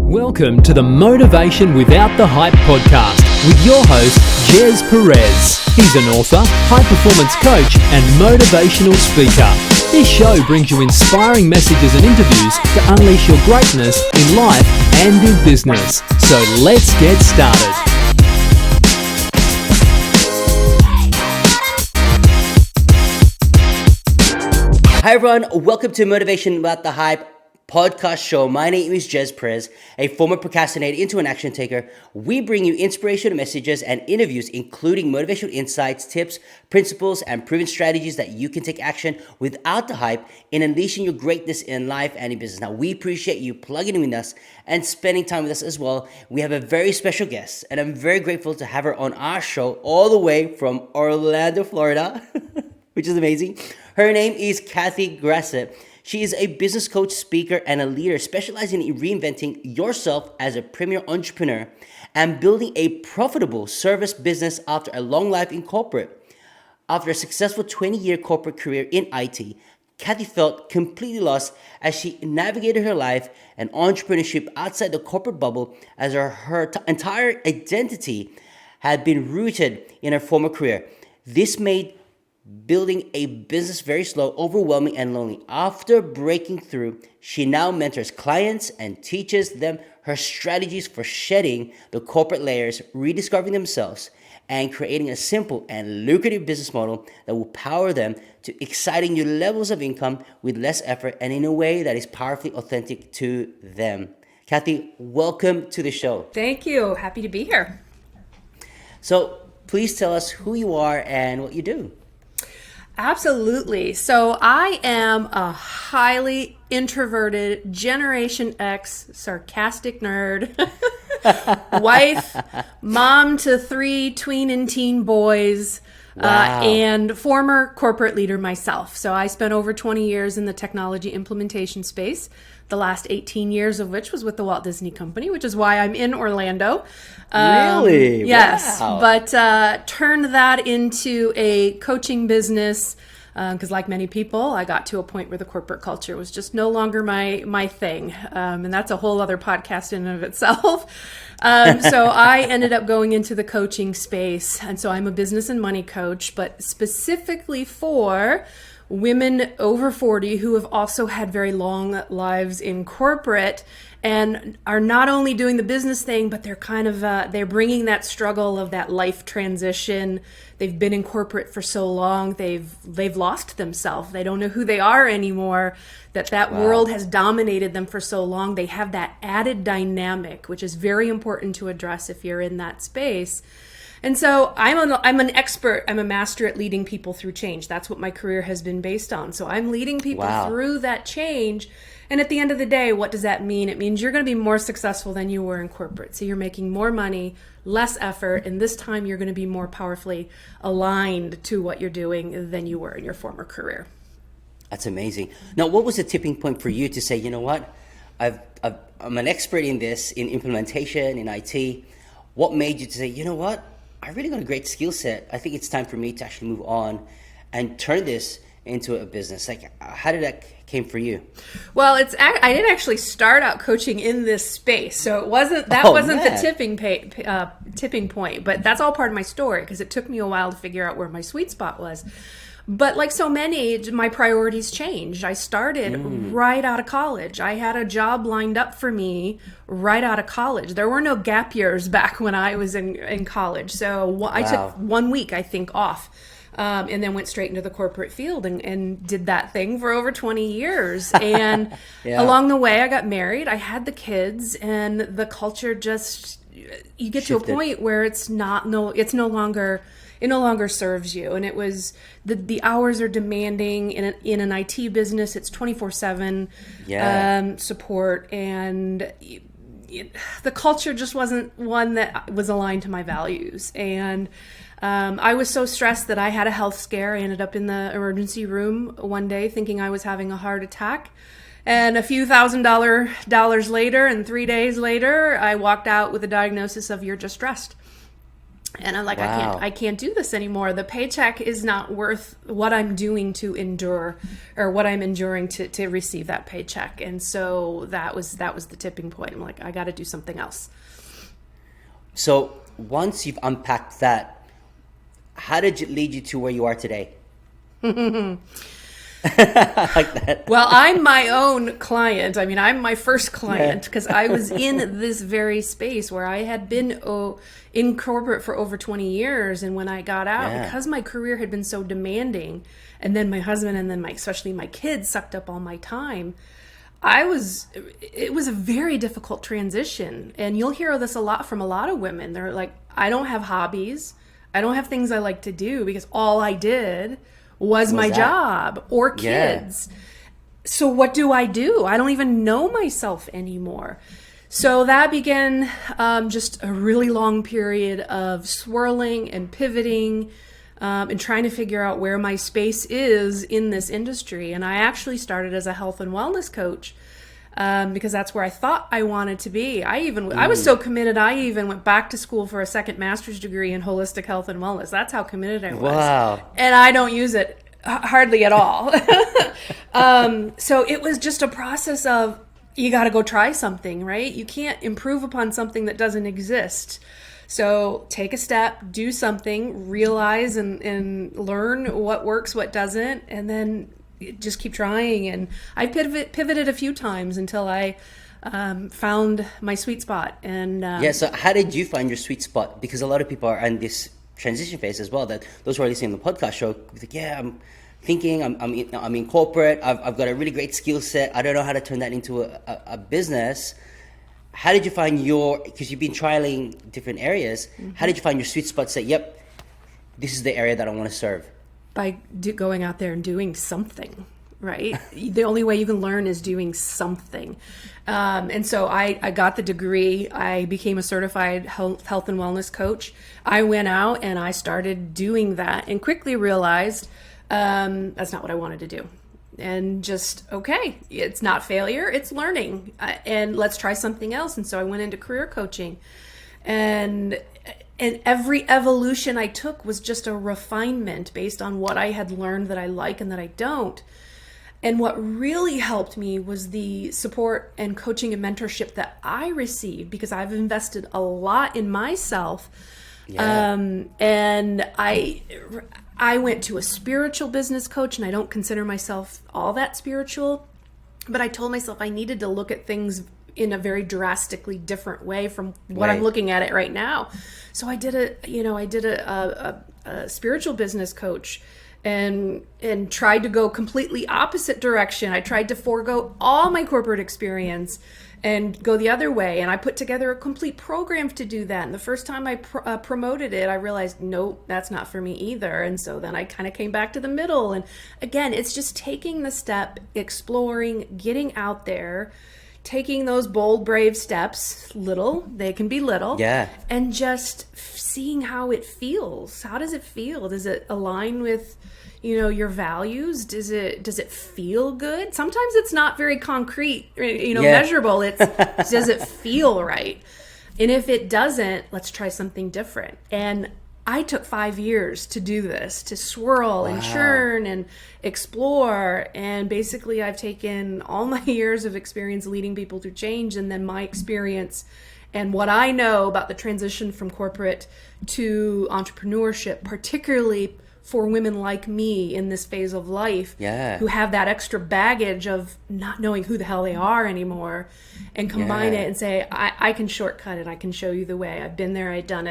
Welcome to the Motivation Without the Hype podcast with your host, Gez Perez. He's an author, high-performance coach, and motivational speaker. This show brings you inspiring messages and interviews to unleash your greatness in life and in business. So let's get started. Hi everyone, welcome to Motivation Without the Hype podcast show. My name is Gez Perez, a former procrastinator into an action taker. We bring you inspirational messages and interviews, including motivational insights, tips, principles, and proven strategies that you can take action without the hype in unleashing your greatness in life and in business. Now, we appreciate you plugging in with us and spending time with us as well. We have a very special guest, and I'm very grateful to have her on our show all the way from Orlando, Florida, which is amazing. Her name is Kathy Grassett. She is a business coach, speaker, and a leader specializing in reinventing yourself as a premier entrepreneur and building a profitable service business after a long life in corporate. After a successful 20-year corporate career in IT, Kathy felt completely lost as she navigated her life and entrepreneurship outside the corporate bubble, as her entire identity had been rooted in her former career. This made building a business very slow, overwhelming, and lonely. After breaking through, she now mentors clients and teaches them her strategies for shedding the corporate layers, rediscovering themselves, and creating a simple and lucrative business model that will power them to exciting new levels of income with less effort and in a way that is powerfully authentic to them. Kathy, welcome to the show. Thank you. Happy to be here. So please tell us who you are and what you do. Absolutely. So I am a highly introverted Generation X sarcastic nerd, wife, mom to 3 tween and teen boys, Wow. and former corporate leader myself. So I spent over 20 years in the technology implementation space, the last 18 years of which was with the Walt Disney Company, which is why I'm in Orlando. Really? Yes. Wow. But turned that into a coaching business because like many people, I got to a point where the corporate culture was just no longer my thing. And that's a whole other podcast in and of itself. So I ended up going into the coaching space. And so I'm a business and money coach, but specifically for women over 40 who have also had very long lives in corporate and are not only doing the business thing, but they're kind of, they're bringing that struggle of that life transition. They've been in corporate for so long, they've lost themselves. They don't know who they are anymore, that Wow. world has dominated them for so long. They have that added dynamic, which is very important to address if you're in that space. And so I'm an expert. I'm a master at leading people through change. That's what my career has been based on. So I'm leading people Wow. through that change. And at the end of the day, what does that mean? It means you're going to be more successful than you were in corporate. So you're making more money, less effort, and this time you're going to be more powerfully aligned to what you're doing than you were in your former career. That's amazing. Now, what was the tipping point for you to say, you know what, I'm an expert in this, in implementation, in IT. What made you to say, you know what, I really got a great skill set. I think it's time for me to actually move on and turn this into a business. Like, how did that came for you? Well, I didn't actually start out coaching in this space, so it wasn't the tipping point. But that's all part of my story because it took me a while to figure out where my sweet spot was. But like so many, my priorities changed. I started right out of college. I had a job lined up for me right out of college. There were no gap years back when I was in college. So I took 1 week, I think, off. And then went straight into the corporate field and did that thing for over 20 years. And along the way, I got married. I had the kids, and the culture just, you get shifted to a point where it no longer serves you. And it was the hours are demanding in an IT business. It's 24/7 support, and the culture just wasn't one that was aligned to my values. And I was so stressed that I had a health scare. I ended up in the emergency room one day thinking I was having a heart attack. And a few $1,000s later and 3 days later, I walked out with a diagnosis of you're just stressed. And I'm like, Wow. I can't do this anymore. The paycheck is not worth what I'm doing to endure, or what I'm enduring to receive that paycheck. And so that was the tipping point. I'm like, I got to do something else. So once you've unpacked that, how did it lead you to where you are today? I like that. Well, I'm my own client. I mean, I'm my first client because I was in this very space where I had been in corporate for over 20 years. And when I got out, because my career had been so demanding, and then my husband and then especially my kids sucked up all my time, it was a very difficult transition. And you'll hear this a lot from a lot of women. They're like, I don't have hobbies. I don't have things I like to do because all I did was my job or kids. So what do? I don't even know myself anymore. So that began just a really long period of swirling and pivoting and trying to figure out where my space is in this industry. And I actually started as a health and wellness coach because that's where I thought I wanted to be. I was so committed, I even went back to school for a second master's degree in holistic health and wellness. That's how committed I was. Wow. And I don't use it hardly at all. So it was just a process of, you got to go try something, right? You can't improve upon something that doesn't exist. So take a step, do something, realize and learn what works, what doesn't, and then just keep trying. And I pivoted a few times until I found my sweet spot. And so how did you find your sweet spot? Because a lot of people are in this transition phase as well, that those who are listening to the podcast show, like, I'm thinking, I'm in corporate, I've got a really great skill set, I don't know how to turn that into a business. How did you find because you've been trialing different areas, how did you find your sweet spot to say, yep, this is the area that I want to serve? By going out there and doing something, right? The only way you can learn is doing something. And so I got the degree. I became a certified health and wellness coach. I went out and I started doing that and quickly realized that's not what I wanted to do. And just, okay, it's not failure, it's learning. And let's try something else. And so I went into career coaching. And every evolution I took was just a refinement based on what I had learned that I like and that I don't. And what really helped me was the support and coaching and mentorship that I received, because I've invested a lot in myself. And I went to a spiritual business coach, and I don't consider myself all that spiritual, but I told myself I needed to look at things in a very drastically different way from what I'm looking at it right now. So I did a spiritual business coach and tried to go completely opposite direction. I tried to forego all my corporate experience and go the other way. And I put together a complete program to do that. And the first time I promoted it, I realized, nope, that's not for me either. And so then I kind of came back to the middle. And again, it's just taking the step, exploring, getting out there, taking those bold, brave steps, they can be little, and just seeing how it feels. How does it feel? Does it align with, your values? Does it feel good? Sometimes it's not very concrete, measurable. Does it feel right? And if it doesn't, let's try something different. And I took 5 years to do this, to swirl and churn and explore. And basically I've taken all my years of experience leading people through change, and then my experience and what I know about the transition from corporate to entrepreneurship, particularly for women like me in this phase of life, who have that extra baggage of not knowing who the hell they are anymore, and combine it and say, I can shortcut it. I can show you the way. I've been there. I've done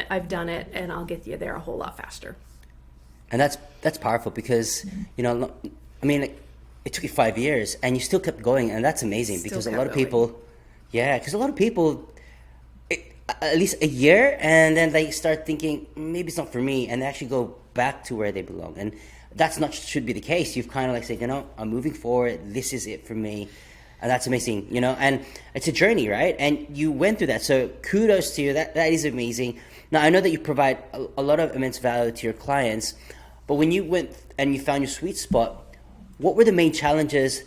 it, and I'll get you there a whole lot faster. And that's powerful, because, it took you 5 years and you still kept going. And that's amazing, because a lot of people, at least a year, and then they start thinking, maybe it's not for me, and they actually go back to where they belong. And that's not should be the case. You've kind of like said, I'm moving forward, this is it for me. And that's amazing, and it's a journey, right? And you went through that, so kudos to you. That is amazing. Now, I know that you provide a lot of immense value to your clients, but when you went and you found your sweet spot, what were the main challenges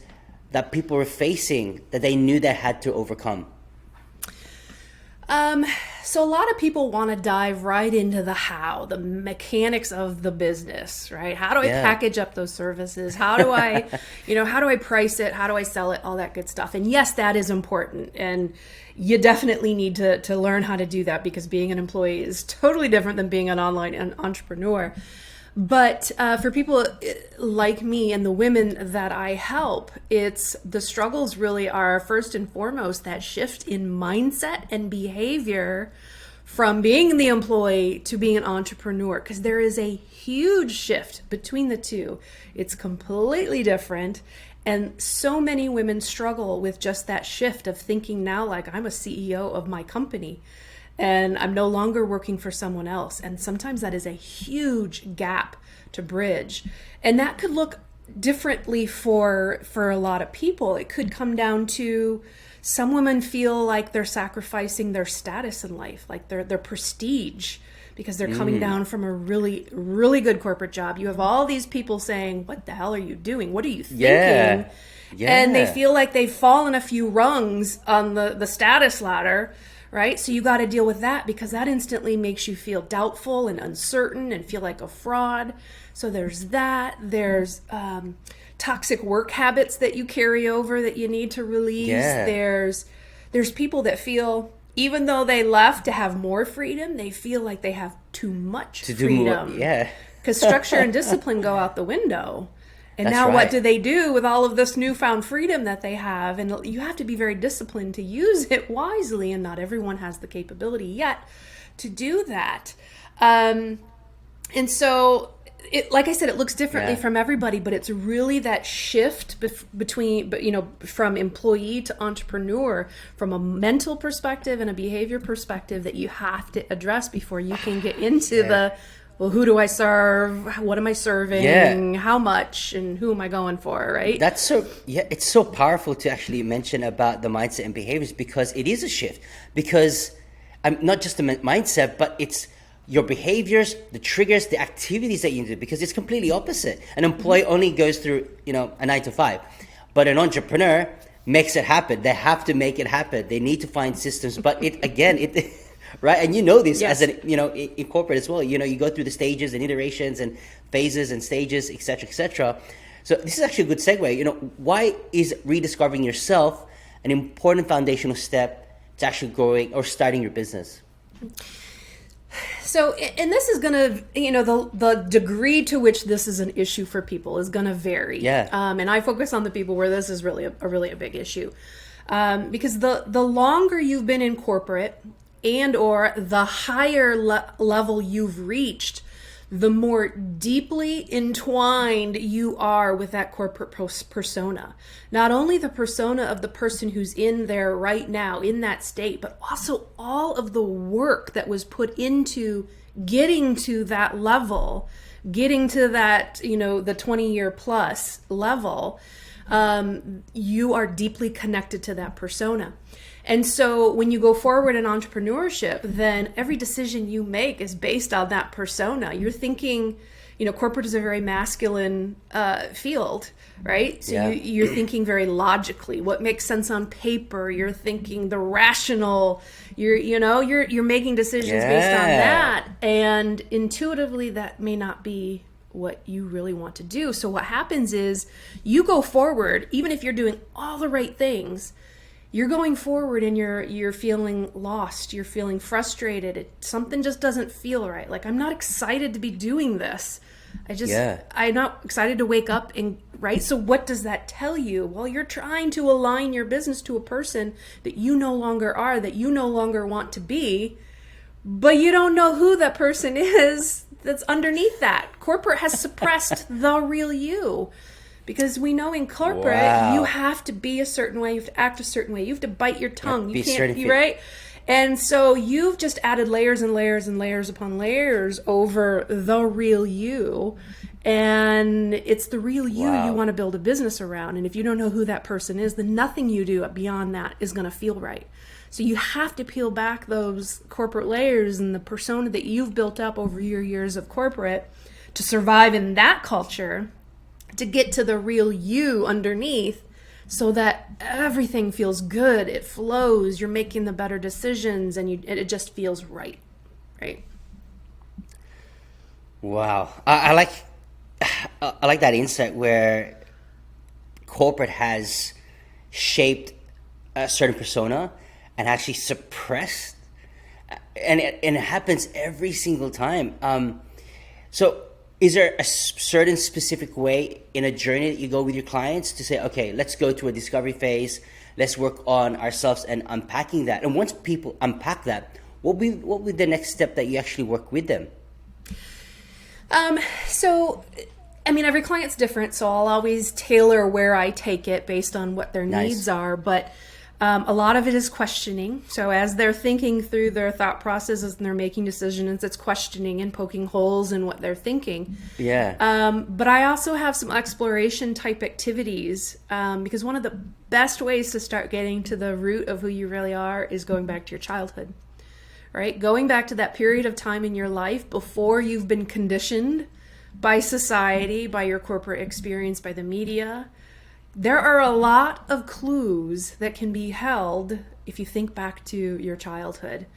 that people were facing that they knew they had to overcome? So a lot of people want to dive right into the how, the mechanics of the business, right? How do I package up those services? How do I, how do I price it? How do I sell it? All that good stuff. And yes, that is important. And you definitely need to learn how to do that, because being an employee is totally different than being an online entrepreneur. But for people like me and the women that I help, the struggles really are first and foremost that shift in mindset and behavior from being the employee to being an entrepreneur, because there is a huge shift between the two. It's completely different. And so many women struggle with just that shift of thinking now like I'm a CEO of my company. And I'm no longer working for someone else. And sometimes that is a huge gap to bridge. And that could look differently for a lot of people. It could come down to some women feel like they're sacrificing their status in life, like their prestige, because they're coming down from a really, really good corporate job. You have all these people saying, what the hell are you doing? What are you thinking? Yeah. And they feel like they've fallen a few rungs on the status ladder. Right? So you got to deal with that, because that instantly makes you feel doubtful and uncertain and feel like a fraud. So there's that. There's toxic work habits that you carry over that you need to release. There's people that feel, even though they left to have more freedom, they feel like they have too much freedom. Because structure and discipline go out the window. And that's now right. What do they do with all of this newfound freedom that they have? And you have to be very disciplined to use it wisely, and not everyone has the capability yet to do that. And so, like I said, it looks differently from everybody, but it's really that shift from employee to entrepreneur, from a mental perspective and a behavior perspective, that you have to address before you can get into well, who do I serve? What am I serving? How much? And who am I going for, right? That's it's so powerful to actually mention about the mindset and behaviors, because it is a shift. Because not just the mindset, but it's your behaviors, the triggers, the activities that you do, because it's completely opposite. An employee only goes through, a 9 to 5, but an entrepreneur makes it happen. They have to make it happen. They need to find systems, but it right? And this as in corporate as well. You go through the stages and iterations and phases and stages, et cetera. So this is actually a good segue. Why is rediscovering yourself an important foundational step to actually growing or starting your business? So, and this is going to, the degree to which this is an issue for people is going to vary. And I focus on the people where this is really a big issue. Because the longer you've been in corporate, and or the higher level you've reached, the more deeply entwined you are with that corporate persona. Not only the persona of the person who's in there right now in that state, but also all of the work that was put into getting to that level, getting to that, the 20-year plus level. You are deeply connected to that persona. And so when you go forward in entrepreneurship, then every decision you make is based on that persona. You're thinking, corporate is a very masculine field, right? So you're thinking very logically, what makes sense on paper. You're thinking the rational, you're making decisions based on that. And intuitively, that may not be what you really want to do. So what happens is you go forward, even if you're doing all the right things, you're going forward and you're feeling lost. You're feeling frustrated. Something just doesn't feel right. Like, I'm not excited to be doing this. I'm not excited to wake up right? So what does that tell you? Well, you're trying to align your business to a person that you no longer are, that you no longer want to be, but you don't know who that person is that's underneath that. Corporate has suppressed the real you. Because we know in corporate, you have to be a certain way, you have to act a certain way, you have to bite your tongue, you can't be right. And so you've just added layers and layers and layers upon layers over the real you. And it's the real you you want to build a business around. And if you don't know who that person is, then nothing you do beyond that is going to feel right. So you have to peel back those corporate layers and the persona that you've built up over your years of corporate to survive in that culture, to get to the real you underneath, so that everything feels good, it flows, you're making the better decisions, and it just feels right. Wow. I like that insight where corporate has shaped a certain persona and actually suppressed, and it happens every single time. So is there a certain specific way in a journey that you go with your clients to say, okay, let's go to a discovery phase, let's work on ourselves and unpacking that? And once people unpack that, what would be the next step that you actually work with them? So, I mean, every client's different, so I'll always tailor where I take it based on what their needs are. But a lot of it is questioning. So as they're thinking through their thought processes and they're making decisions, it's questioning and poking holes in what they're thinking. Yeah. But I also have some exploration type activities, because one of the best ways to start getting to the root of who you really are is going back to your childhood. Right? Going back to that period of time in your life before you've been conditioned by society, by your corporate experience, by the media. There are a lot of clues that can be held if you think back to your childhood.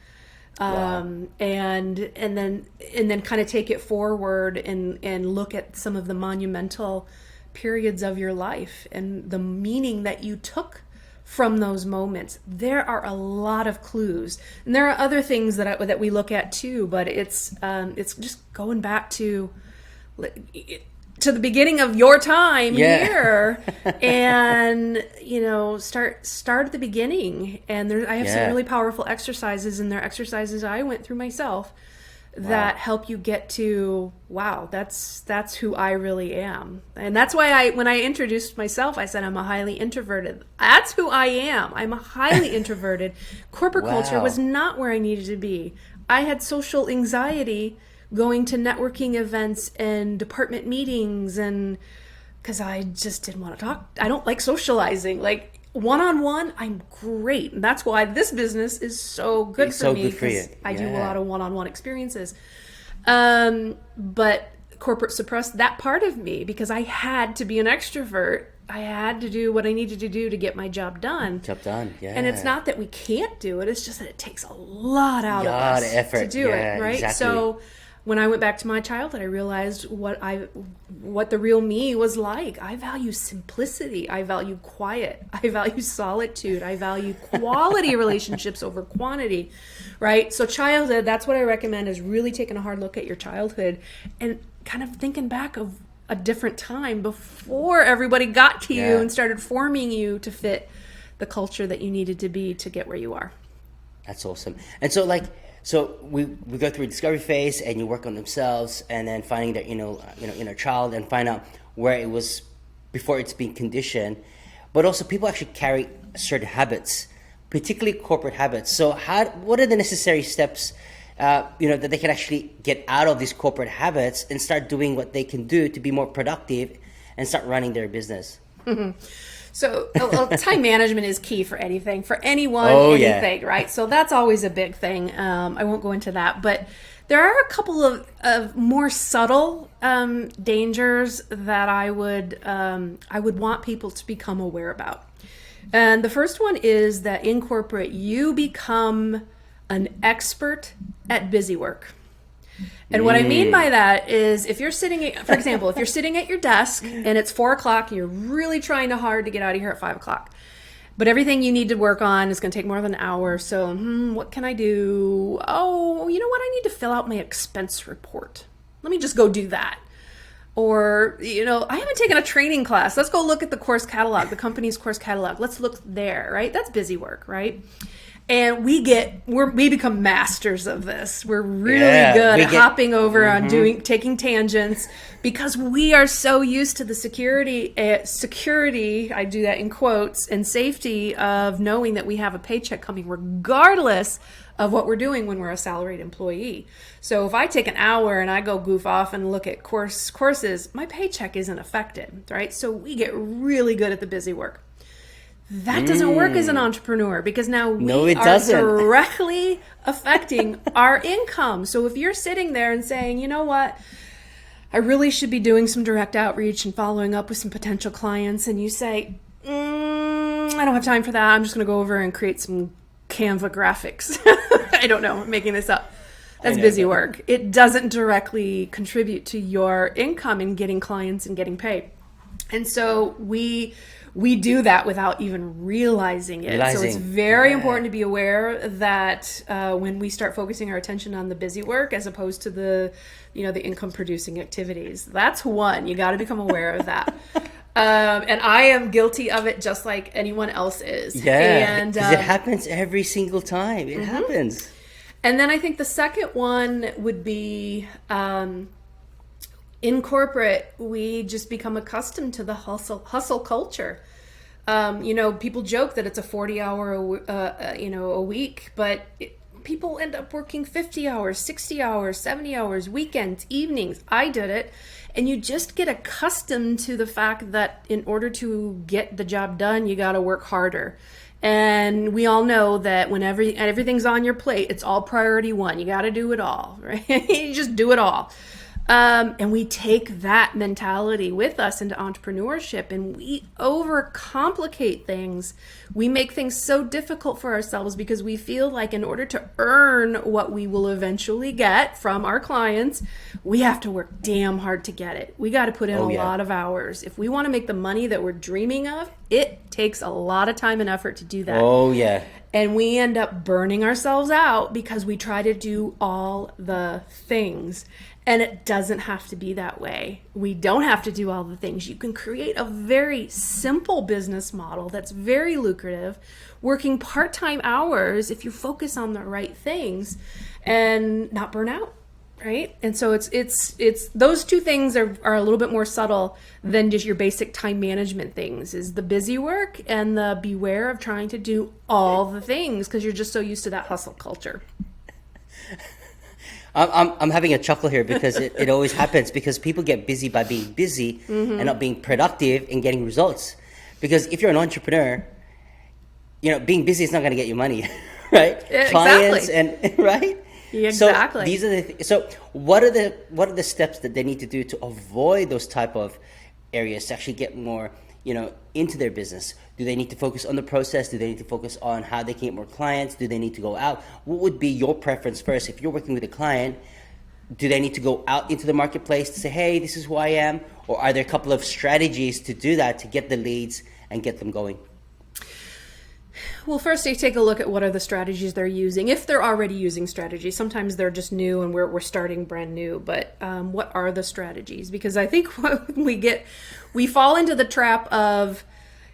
Wow. And then kind of take it forward and look at some of the monumental periods of your life and the meaning that you took from those moments. There are a lot of clues, and there are other things that we look at too. But it's just going back to the beginning of your time here, and start at the beginning. And I have some really powerful exercises, and they're exercises I went through myself that help you get to, wow, that's who I really am. And that's why when I introduced myself, I said I'm a highly introverted. That's who I am. I'm a highly introverted. Corporate culture was not where I needed to be. I had social anxiety going to networking events and department meetings, and because I just didn't want to talk. I don't like socializing. Like, one-on-one, I'm great. And that's why this business is so good for me, because I do a lot of one-on-one experiences. But corporate suppressed that part of me because I had to be an extrovert. I had to do what I needed to do to get my job done. And it's not that we can't do it. It's just that it takes a lot out of us to do it, right? Exactly. So when I went back to my childhood, I realized what the real me was like. I value simplicity. I value quiet. I value solitude. I value quality relationships over quantity, right? So childhood, that's what I recommend, is really taking a hard look at your childhood and kind of thinking back of a different time before everybody got to you and started forming you to fit the culture that you needed to be to get where you are. That's awesome. And so we go through a discovery phase, and you work on themselves, and then finding that inner child, and find out where it was before it's been conditioned. But also, people actually carry certain habits, particularly corporate habits. So what are the necessary steps that they can actually get out of these corporate habits and start doing what they can do to be more productive and start running their business? Mm-hmm. So time management is key for anything, for anyone, anything, right? So that's always a big thing. I won't go into that, but there are a couple of more subtle dangers that I would want people to become aware about. And the first one is that in corporate, you become an expert at busy work. And what I mean by that is, if you're sitting, for example, if you're sitting at your desk and it's 4:00 and you're really trying hard to get out of here at 5:00, but everything you need to work on is going to take more than an hour. So, what can I do? Oh, you know what? I need to fill out my expense report. Let me just go do that. Or, I haven't taken a training class. Let's go look at the course catalog, the company's course catalog. Let's look there, right? That's busy work, right? And we become masters of this. We're really good at hopping over on taking tangents, because we are so used to the security, I do that in quotes, and safety of knowing that we have a paycheck coming regardless of what we're doing when we're a salaried employee. So if I take an hour and I go goof off and look at courses, my paycheck isn't affected, right? So we get really good at the busy work. That doesn't work as an entrepreneur, because now we are directly affecting our income. So if you're sitting there and saying, you know what, I really should be doing some direct outreach and following up with some potential clients, and you say, I don't have time for that. I'm just going to go over and create some Canva graphics. I don't know. I'm making this up. That's busy work. It doesn't directly contribute to your income in getting clients and getting paid. And so we do that without even realizing it. So it's very important to be aware that when we start focusing our attention on the busy work as opposed to the income producing activities, that's one. You got to become aware of that. And I am guilty of it just like anyone else is. Yeah, and it happens every single time. It happens. And then I think the second one would be in corporate, we just become accustomed to the hustle culture. People joke that it's a 40-hour a week, but people end up working 50 hours, 60 hours, 70 hours, weekends, evenings. I did it. And you just get accustomed to the fact that in order to get the job done, you got to work harder. And we all know that when everything's on your plate, it's all priority one. You got to do it all, right? You just do it all. And we take that mentality with us into entrepreneurship, and we overcomplicate things. We make things so difficult for ourselves because we feel like in order to earn what we will eventually get from our clients, we have to work damn hard to get it. We got to put in a lot of hours. If we want to make the money that we're dreaming of, it takes a lot of time and effort to do that. Oh, yeah. And we end up burning ourselves out because we try to do all the things. And it doesn't have to be that way. We don't have to do all the things. You can create a very simple business model that's very lucrative, working part-time hours if you focus on the right things and not burn out, right? And so it's those two things are a little bit more subtle than just your basic time management things, is the busy work and the beware of trying to do all the things because you're just so used to that hustle culture. I'm having a chuckle here because it always happens because people get busy by being busy and not being productive and getting results. Because if you're an entrepreneur, being busy is not going to get you money, right? Yeah, Clients exactly. and right. Exactly. So these are so what are the steps that they need to do to avoid those type of areas to actually get more into their business? Do they need to focus on the process? Do they need to focus on how they can get more clients? Do they need to go out? What would be your preference first? If you're working with a client, do they need to go out into the marketplace to say, hey, this is who I am? Or are there a couple of strategies to do that, to get the leads and get them going? Well, first they take a look at what are the strategies they're using. If they're already using strategies, sometimes they're just new and we're starting brand new. But what are the strategies? Because I think we fall into the trap of,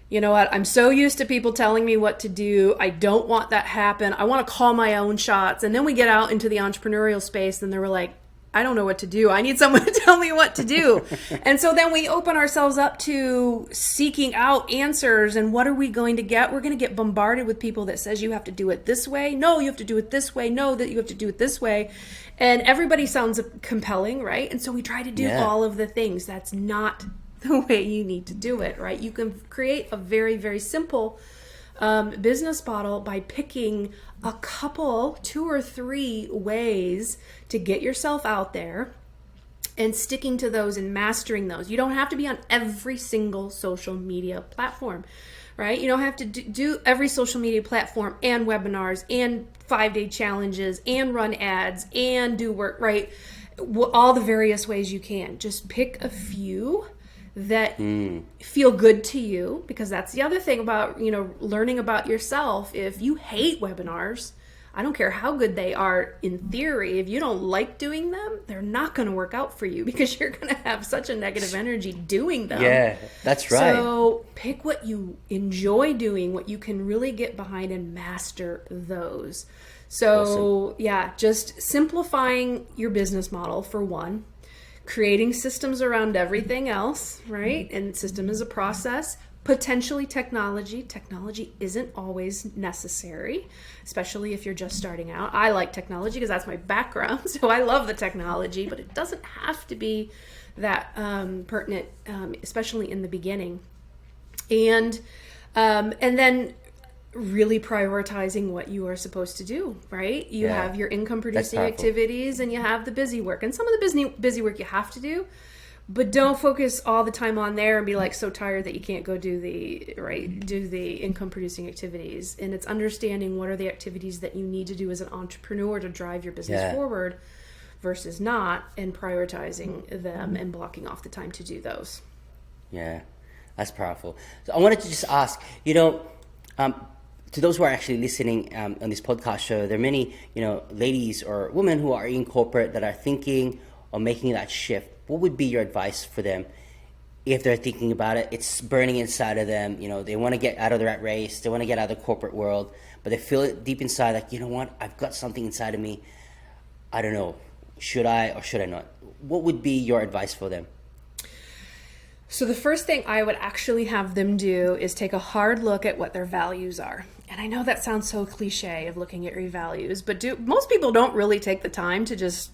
you know what, I'm so used to people telling me what to do. I don't want that happen. I want to call my own shots. And then we get out into the entrepreneurial space and they're like, I don't know what to do. I need someone to tell me what to do. And so then we open ourselves up to seeking out answers. And what are we going to get? We're going to get bombarded with people that says you have to do it this way. No, you have to do it this way. No, that you have to do it this way. And everybody sounds compelling, right? And so we try to do all of the things. That's not the way you need to do it, right? You can create a very, very simple business model by picking a couple, 2 or 3 ways to get yourself out there and sticking to those and mastering those. You don't have to be on every single social media platform, right? You don't have to do every social media platform and webinars and 5-day challenges and run ads and do work, right? All the various ways you can. Just pick a few that feel good to you, because that's the other thing about, learning about yourself. If you hate webinars, I don't care how good they are in theory, if you don't like doing them, they're not going to work out for you because you're going to have such a negative energy doing them. Yeah, that's right. So pick what you enjoy doing, what you can really get behind, and master those. So awesome. Just simplifying your business model for one. Creating systems around everything else, right? And system is a process. Potentially technology. Technology isn't always necessary, especially if you're just starting out. I like technology because that's my background, so I love the technology, but it doesn't have to be that pertinent, especially in the beginning. And then really prioritizing what you are supposed to do, right? You have your income producing activities and you have the busy work. And some of the busy work you have to do, But don't focus all the time on there and be like so tired that you can't go do the income producing activities. And it's understanding what are the activities that you need to do as an entrepreneur to drive your business forward versus not, and prioritizing them and blocking off the time to do those. Yeah, that's powerful. So I wanted to just ask, to those who are actually listening on this podcast show, there are many, ladies or women who are in corporate that are thinking or making that shift. What would be your advice for them if they're thinking about it? It's burning inside of them. They want to get out of the rat race. They want to get out of the corporate world, but they feel it deep inside, like, you know what? I've got something inside of me. I don't know. Should I or should I not? What would be your advice for them? So the first thing I would actually have them do is take a hard look at what their values are. And I know that sounds so cliche of looking at your values, but most people don't really take the time to just,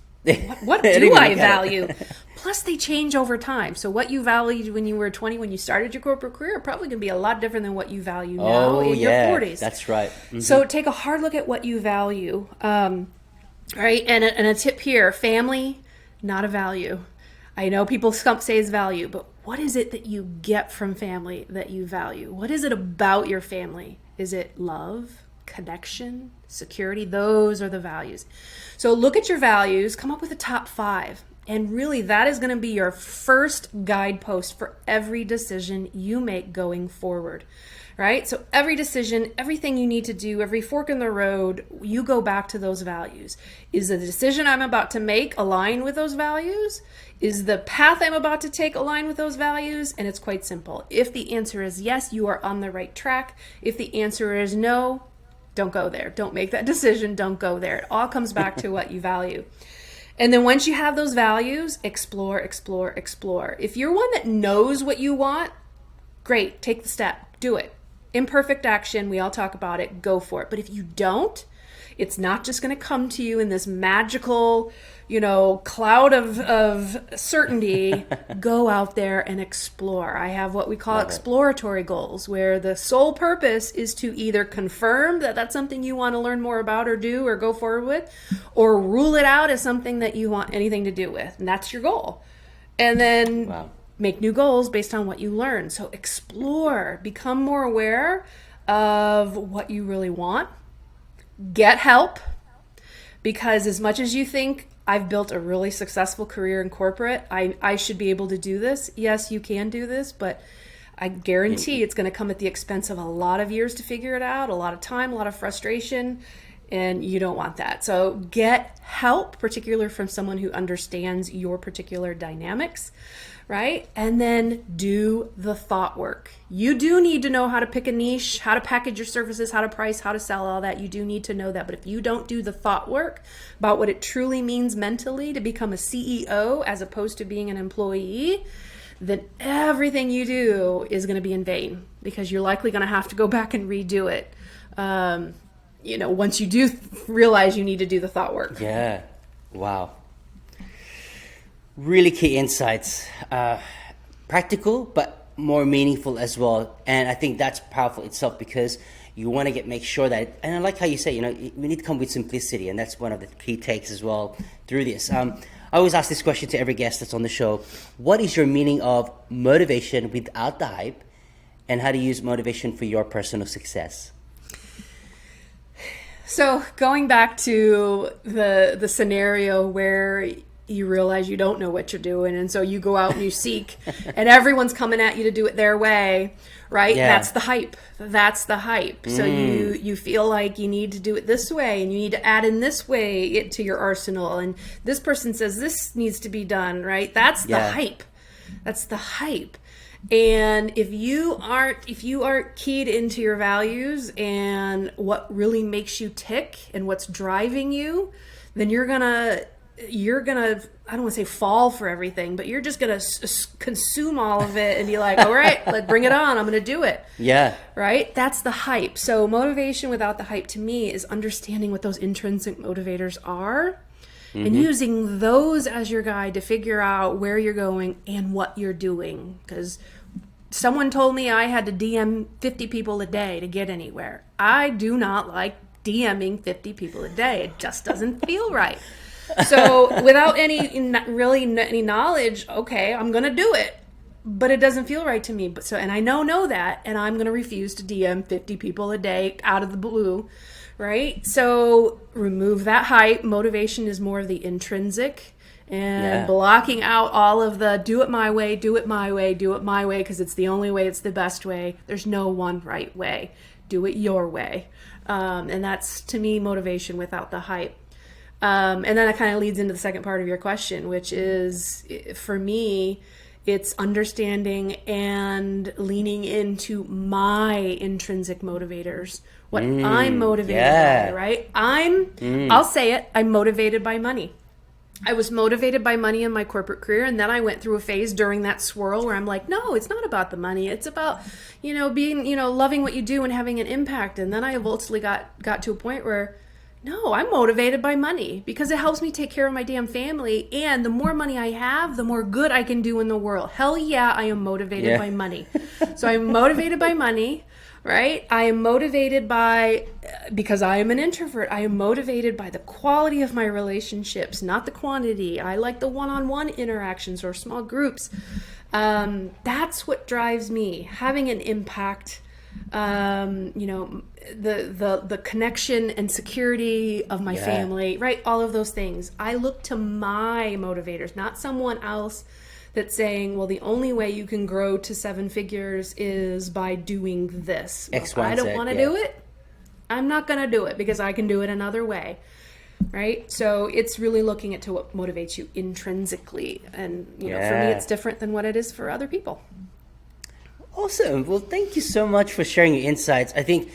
what do I value? Plus they change over time. So what you valued when you were 20, when you started your corporate career, probably going to be a lot different than what you value now in your 40s. That's right. Mm-hmm. So take a hard look at what you value. Right. And a tip here, family, not a value. I know people say it's value, but what is it that you get from family that you value? What is it about your family? Is it love, connection, security? Those are the values. So look at your values, come up with a top 5. And really that is going to be your first guidepost for every decision you make going forward. Right? So every decision, everything you need to do, every fork in the road, you go back to those values. Is the decision I'm about to make align with those values? Is the path I'm about to take align with those values? And it's quite simple. If the answer is yes, you are on the right track. If the answer is no, don't go there. Don't make that decision. Don't go there. It all comes back to what you value. And then once you have those values, explore, explore, explore. If you're one that knows what you want, great, take the step, do it. Imperfect action, we all talk about it, go for it. But if you don't, it's not just going to come to you in this magical, cloud of certainty. Go out there and explore. I have what we call exploratory goals, where the sole purpose is to either confirm that that's something you want to learn more about or do or go forward with, or rule it out as something that you want anything to do with. And that's your goal. And then make new goals based on what you learn. So explore, become more aware of what you really want. Get help, because as much as you think I've built a really successful career in corporate, I should be able to do this. Yes, you can do this, but I guarantee it's going to come at the expense of a lot of years to figure it out, a lot of time, a lot of frustration, and you don't want that. So get help, particularly from someone who understands your particular dynamics. Right? And then do the thought work. You do need to know how to pick a niche, how to package your services, how to price, how to sell, all that. You do need to know that. But if you don't do the thought work about what it truly means mentally to become a CEO as opposed to being an employee, then everything you do is going to be in vain, because you're likely going to have to go back and redo it. Once you do realize you need to do the thought work. Yeah. Wow. Really key insights, practical, but more meaningful as well. And I think that's powerful itself, because you want to make sure that, and I like how you say, we need to come with simplicity. And that's one of the key takes as well through this. I always ask this question to every guest that's on the show. What is your meaning of motivation without the hype, and how to use motivation for your personal success? So going back to the scenario where you realize you don't know what you're doing, and so you go out and you seek, and everyone's coming at you to do it their way, right? Yeah. That's the hype. So you feel like you need to do it this way, and you need to add in this way to your arsenal, and this person says this needs to be done, right? That's the hype. That's the hype. And if you aren't keyed into your values and what really makes you tick and what's driving you, then you're gonna, I don't want to say fall for everything, but you're just going to consume all of it and be like, all right, let's bring it on. I'm going to do it. Yeah. Right? That's the hype. So motivation without the hype, to me, is understanding what those intrinsic motivators are and using those as your guide to figure out where you're going and what you're doing. Because someone told me I had to DM 50 people a day to get anywhere. I do not like DMing 50 people a day. It just doesn't feel right. So without any knowledge, okay, I'm going to do it. But it doesn't feel right to me. And I know that, and I'm going to refuse to DM 50 people a day out of the blue, right? So remove that hype. Motivation is more of the intrinsic, and blocking out all of the do it my way, do it my way, do it my way, because it's the only way, it's the best way. There's no one right way. Do it your way. And that's, to me, motivation without the hype. And then that kind of leads into the second part of your question, which is, for me, it's understanding and leaning into my intrinsic motivators, what I'm motivated by, right? I'll say it, I'm motivated by money. I was motivated by money in my corporate career, and then I went through a phase during that swirl where I'm like, no, it's not about the money. It's about, being, loving what you do and having an impact. And then I ultimately got to a point where, no, I'm motivated by money because it helps me take care of my damn family. And the more money I have, the more good I can do in the world. Hell yeah, I am motivated by money. So I'm motivated by money, right? I am motivated because I am an introvert, I am motivated by the quality of my relationships, not the quantity. I like the one-on-one interactions or small groups. That's what drives me, having an impact. The connection and security of my family, right? All of those things. I look to my motivators, not someone else that's saying, well, the only way you can grow to 7 figures is by doing this. Well, I don't want to do it. I'm not going to do it because I can do it another way. Right? So it's really looking at what motivates you intrinsically. And, for me, it's different than what it is for other people. Awesome. Well, thank you so much for sharing your insights. I think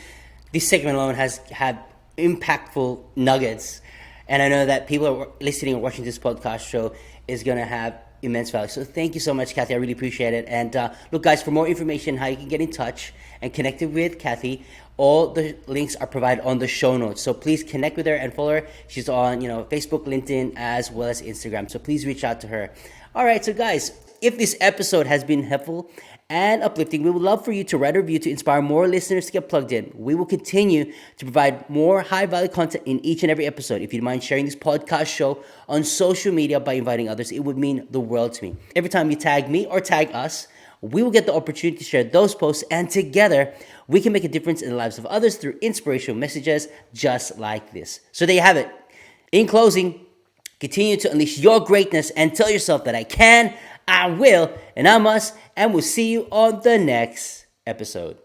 this segment alone has had impactful nuggets. And I know that people are listening or watching this podcast show is going to have immense value. So thank you so much, Kathy. I really appreciate it. And look, guys, for more information, how you can get in touch and connect with Kathy, all the links are provided on the show notes. So please connect with her and follow her. She's on, Facebook, LinkedIn, as well as Instagram. So please reach out to her. All right. So guys, if this episode has been helpful and uplifting, we would love for you to write a review to inspire more listeners to get plugged in. We will continue to provide more high-value content in each and every episode. If you'd mind sharing this podcast show on social media by inviting others, it would mean the world to me. Every time you tag me or tag us, we will get the opportunity to share those posts, and together we can make a difference in the lives of others through inspirational messages just like this. So there you have it. In closing, continue to unleash your greatness and tell yourself that I can, I will, and I must, and we'll see you on the next episode.